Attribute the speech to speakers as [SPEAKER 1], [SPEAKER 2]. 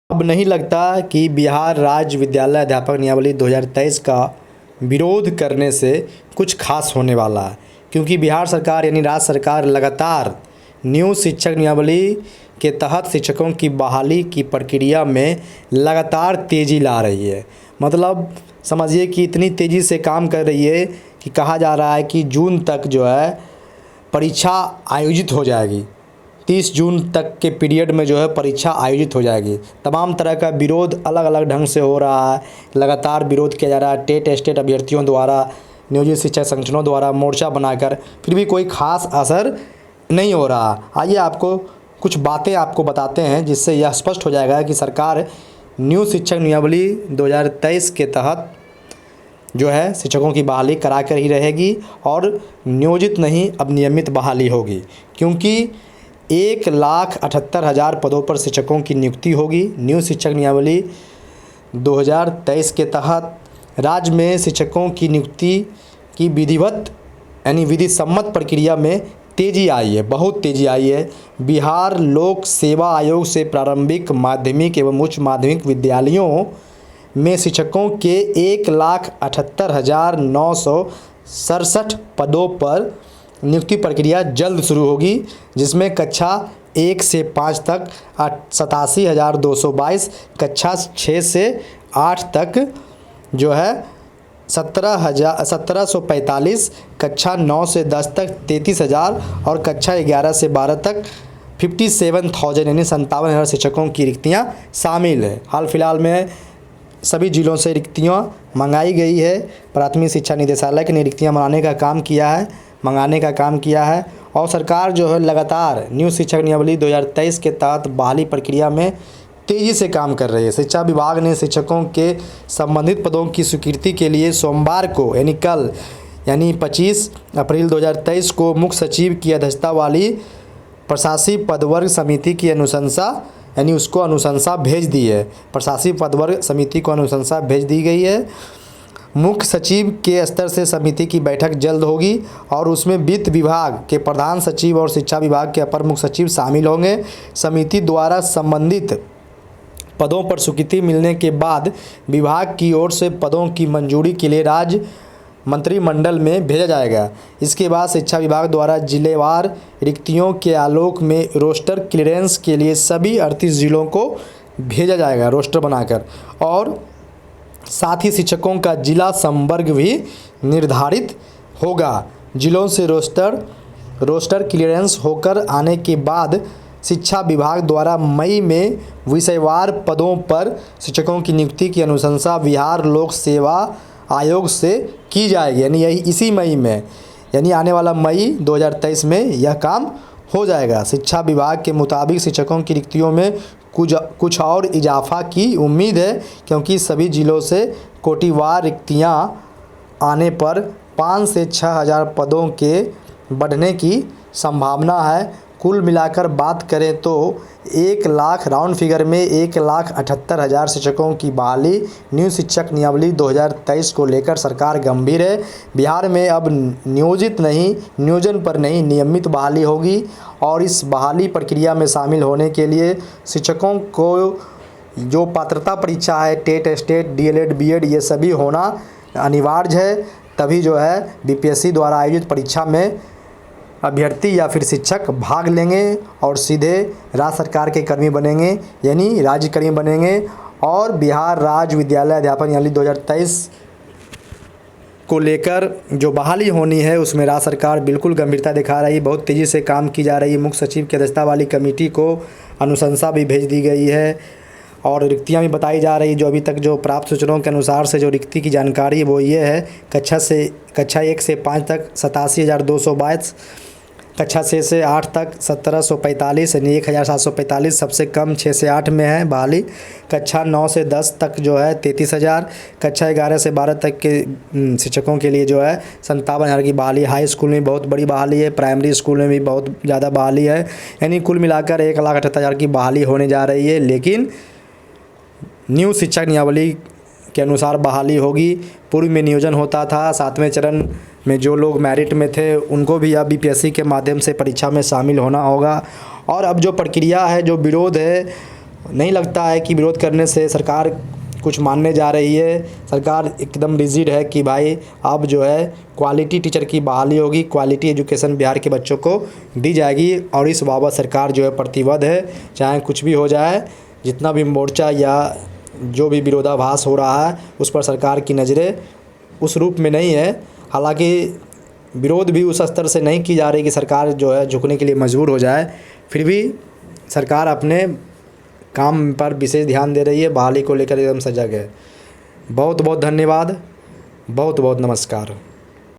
[SPEAKER 1] अब नहीं लगता कि बिहार राज्य विद्यालय अध्यापक नियमावली 2023 का विरोध करने से कुछ खास होने वाला है, क्योंकि बिहार सरकार यानी राज्य सरकार लगातार न्यू शिक्षक नियमावली के तहत शिक्षकों की बहाली की प्रक्रिया में लगातार तेज़ी ला रही है। मतलब समझिए कि इतनी तेज़ी से काम कर रही है कि कहा जा रहा है कि जून तक जो है परीक्षा आयोजित हो जाएगी। 30 जून तक के पीरियड में जो है परीक्षा आयोजित हो जाएगी। तमाम तरह का विरोध अलग अलग ढंग से हो रहा है, लगातार विरोध किया जा रहा है टेट स्टेट अभ्यर्थियों द्वारा, नियोजित शिक्षक संगठनों द्वारा मोर्चा बनाकर, फिर भी कोई खास असर नहीं हो रहा। आइए आपको कुछ बातें आपको बताते हैं जिससे यह स्पष्ट हो जाएगा कि सरकार न्यू शिक्षक नियमावली 2023 के तहत जो है शिक्षकों की बहाली करा कर ही रहेगी और नियोजित नहीं अब नियमित बहाली होगी, क्योंकि 1,78,000 पदों पर शिक्षकों की नियुक्ति होगी। न्यू शिक्षक नियमावली 2023 के तहत राज्य में शिक्षकों की नियुक्ति की विधिवत यानी विधि सम्मत प्रक्रिया में तेज़ी आई है, बहुत तेज़ी आई है। बिहार लोक सेवा आयोग से प्रारंभिक माध्यमिक एवं उच्च माध्यमिक विद्यालयों में शिक्षकों के 1,78,967 पदों पर नियुक्ति प्रक्रिया जल्द शुरू होगी, जिसमें कक्षा 1 से 5 तक 87,222, कक्षा 6 से 8 तक जो है 17,1745, कक्षा 9 से 10 तक 33,000 और कक्षा 11 से 12 तक 57,000 यानी 57,000 शिक्षकों की रिक्तियां शामिल है। हाल फिलहाल में सभी जिलों से रिक्तियां मंगाई गई है। प्राथमिक शिक्षा निदेशालय ने रिक्तियां मंगाने का काम किया है और सरकार जो है लगातार न्यू शिक्षक नियमावली 2023 के तहत बहाली प्रक्रिया में तेज़ी से काम कर रही है। शिक्षा विभाग ने शिक्षकों के संबंधित पदों की स्वीकृति के लिए सोमवार को यानी कल 25 अप्रैल 2023 को मुख्य सचिव की अध्यक्षता वाली प्रशासनिक पदवर्ग समिति की अनुशंसा भेज दी है। प्रशासनिक पदवर्ग समिति को अनुशंसा भेज दी गई है। मुख्य सचिव के स्तर से समिति की बैठक जल्द होगी और उसमें वित्त विभाग के प्रधान सचिव और शिक्षा विभाग के अपर मुख्य सचिव शामिल होंगे। समिति द्वारा संबंधित पदों पर स्वीकृति मिलने के बाद विभाग की ओर से पदों की मंजूरी के लिए राज्य मंत्रिमंडल में भेजा जाएगा। इसके बाद शिक्षा विभाग द्वारा जिलेवार रिक्तियों के आलोक में रोस्टर क्लियरेंस के लिए सभी 38 जिलों को भेजा जाएगा रोस्टर बनाकर, और साथ ही शिक्षकों का जिला संवर्ग भी निर्धारित होगा। जिलों से रोस्टर क्लियरेंस होकर आने के बाद शिक्षा विभाग द्वारा मई में विषयवार पदों पर शिक्षकों की नियुक्ति की अनुशंसा बिहार लोक सेवा आयोग से की जाएगी। यानी यही इसी मई में यानी आने वाला मई 2023 में यह काम हो जाएगा। शिक्षा विभाग के मुताबिक शिक्षकों की रिक्तियों में कुछ और इजाफा की उम्मीद है, क्योंकि सभी जिलों से कोटिवार रिक्तियां आने पर 5 से 6,000 पदों के बढ़ने की संभावना है। कुल मिलाकर बात करें तो 1 लाख राउंड फिगर में 1,78,000 शिक्षकों की बहाली न्यू शिक्षक नियमावली 2023 को लेकर सरकार गंभीर है। बिहार में अब नियोजन पर नहीं नियमित बहाली होगी और इस बहाली प्रक्रिया में शामिल होने के लिए शिक्षकों को जो पात्रता परीक्षा है टेट स्टेट डीएलएड बीएड ये सभी होना अनिवार्य है, तभी जो है बीपीएससी द्वारा आयोजित परीक्षा में अभ्यर्थी या फिर शिक्षक भाग लेंगे और सीधे राज्य सरकार के कर्मी बनेंगे यानी राज्य कर्मी बनेंगे। और बिहार राज्य विद्यालय अध्यापक नियमावली 2023 को लेकर जो बहाली होनी है उसमें राज्य सरकार बिल्कुल गंभीरता दिखा रही है, बहुत तेज़ी से काम की जा रही है। मुख्य सचिव की अध्यक्षता वाली कमेटी को अनुशंसा भी भेज दी गई है और रिक्तियां भी बताई जा रही है। जो अभी तक जो प्राप्त सूचनाओं के अनुसार से जो रिक्ति की जानकारी है वो ये है, कक्षा 1 से 5 तक 87,222, कक्षा 6 से 8 तक 1,745 यानी 1,745 सबसे कम 6 से 8 में है बहाली। कक्षा 9 से 10 तक जो है 33,000, कक्षा 11 से 12 तक के शिक्षकों के लिए जो है 57,000 की बहाली। हाई स्कूल में बहुत बड़ी बहाली है, प्राइमरी स्कूल में भी बहुत ज़्यादा बहाली है, यानी कुल मिलाकर 1,78,000 की बहाली होने जा रही है। लेकिन न्यू शिक्षक नियमावली के अनुसार बहाली होगी। पूर्व में नियोजन होता था, 7वें चरण में जो लोग मेरिट में थे उनको भी अब बीपीएससी के माध्यम से परीक्षा में शामिल होना होगा। और अब जो प्रक्रिया है, जो विरोध है नहीं लगता है कि विरोध करने से सरकार कुछ मानने जा रही है। सरकार एकदम रिजिड है कि भाई अब जो है क्वालिटी टीचर की बहाली होगी, क्वालिटी एजुकेशन बिहार के बच्चों को दी जाएगी और इस बाबत सरकार जो है प्रतिबद्ध है। चाहे कुछ भी हो जाए, जितना भी मोर्चा या जो भी विरोधाभास हो रहा है उस पर सरकार की नज़रें उस रूप में नहीं है। हालांकि विरोध भी उस स्तर से नहीं की जा रही कि सरकार जो है झुकने के लिए मजबूर हो जाए, फिर भी सरकार अपने काम पर विशेष ध्यान दे रही है, बहाली को लेकर एकदम सजग है। बहुत बहुत धन्यवाद, बहुत बहुत नमस्कार।